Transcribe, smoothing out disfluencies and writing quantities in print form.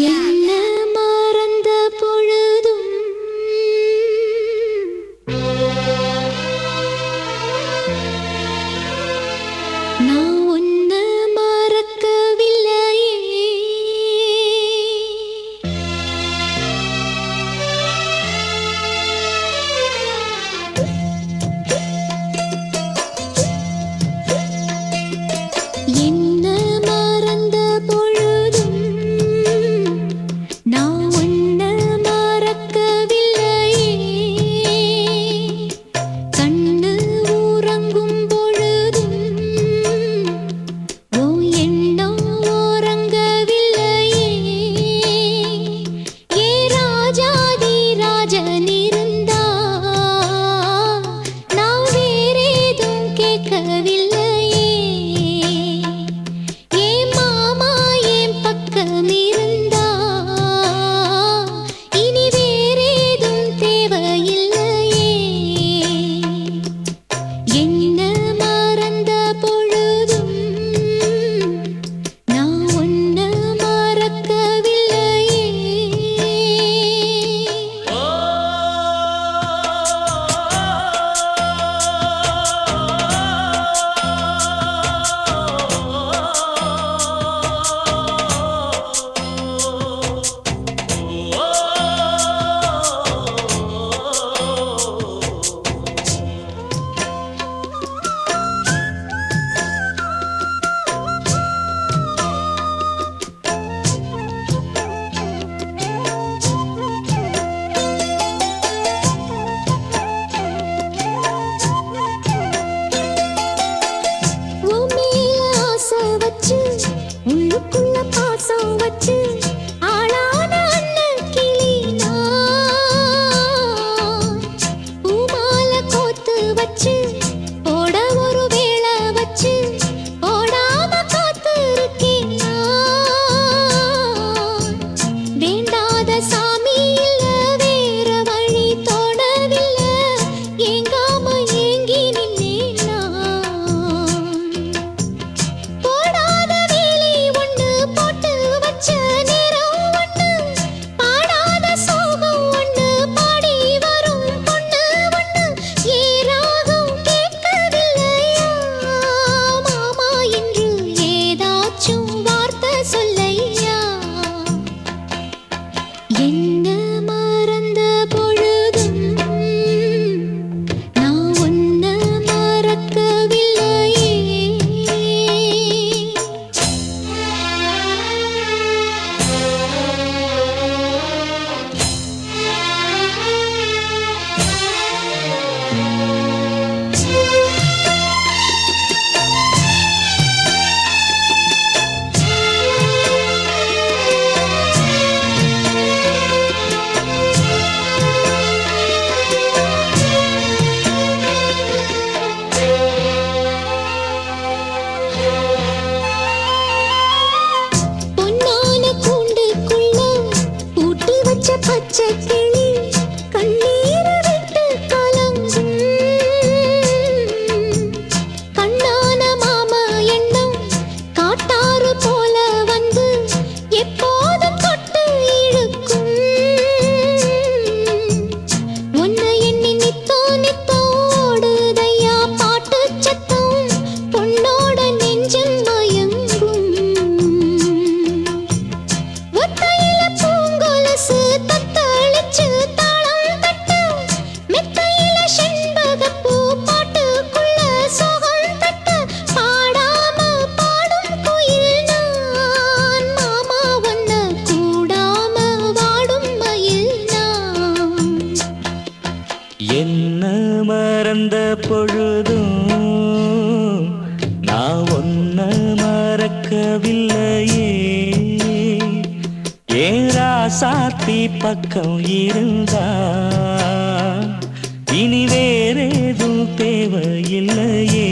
என்ன மறந்த பொழுதும் நான் உன்னை மறக்கவில்லையே. என்ன மறந்த பொழுதும் நான் உன்னை மறக்கவில்லையே. கண்ணு உறங்கும் பொழுதும் உன் எண்ணம் உறங்கவில்லையே. ஏ ராஜாதி ராஜன் இருந்தா நான் வேறேதும் கேட்கவில்லையே. ஏ மாமா என் பக்கம் இருந்தா இனி வேறேதும் தேவையில்லையே. என்ன மறந்த பொழுதும் நான் உன்னை மறக்கவில்லையே. உன் மேல ஆசை வச்சு உள்ளுக்குள்ள பாசம் வச்சு ஆளான அண்ணன் கிளி நான். பூமாலை கோத்து வச்சு போட ஒரு வேளை வச்சு போடாம காத்திருக்கேன் நான். வேண்டாத சாமி இல்ல வேற வழி தோணவில்லை. ஏங்காம ஏங்கி நின்னேன் நான். போடாத வேலி ஒண்ணு போட்டு வச்ச நேரம் ஒண்ணு பாடாத சோகம் ஒண்ணு பாடி வரும் பொண்ணு ஒண்ணு. ஏ ராகம் கேட்கவில்லையா மாமா என்று ஏதாச்சும் வார்த்தை சொல்லையா. என்ன மறந்த பொழுதும் நான் உன்னை மறக்கவில்லையே. பொன்னான கூண்டுக்குள்ள பூட்டி வச்ச பச்சை கிளி கண்ணீர் விட்டு கலங்கும். கண்ணான மாமா எண்ணம் காட்டாறு போல வந்து எப்போதும் தொட்டு இழுக்கும். உன்னை எண்ணி நித்தோ நித்தோ ஓடுதையா பாட்டு சத்தம். பொண்ணோட நெஞ்சம் மயங்கும். ஒத்தையில பூங்கொலுசு தத்தளிச்சு தாளம் தட்டு. மெத்தையில செண்பகப்பூ பாட்டுக்குள்ள சோகம் தட்டு. பாடாம பாடும் குயில் நான் மாமா உன்னை கூடாம வாடும் மயில் நான். என்ன மறந்த பொழுதும் நான் உன்னை மறக்கவில்லையே. ஏன் ராசாத்தி பக்கம் இருந்தா இனி வேறேதும் தேவையில்லையே.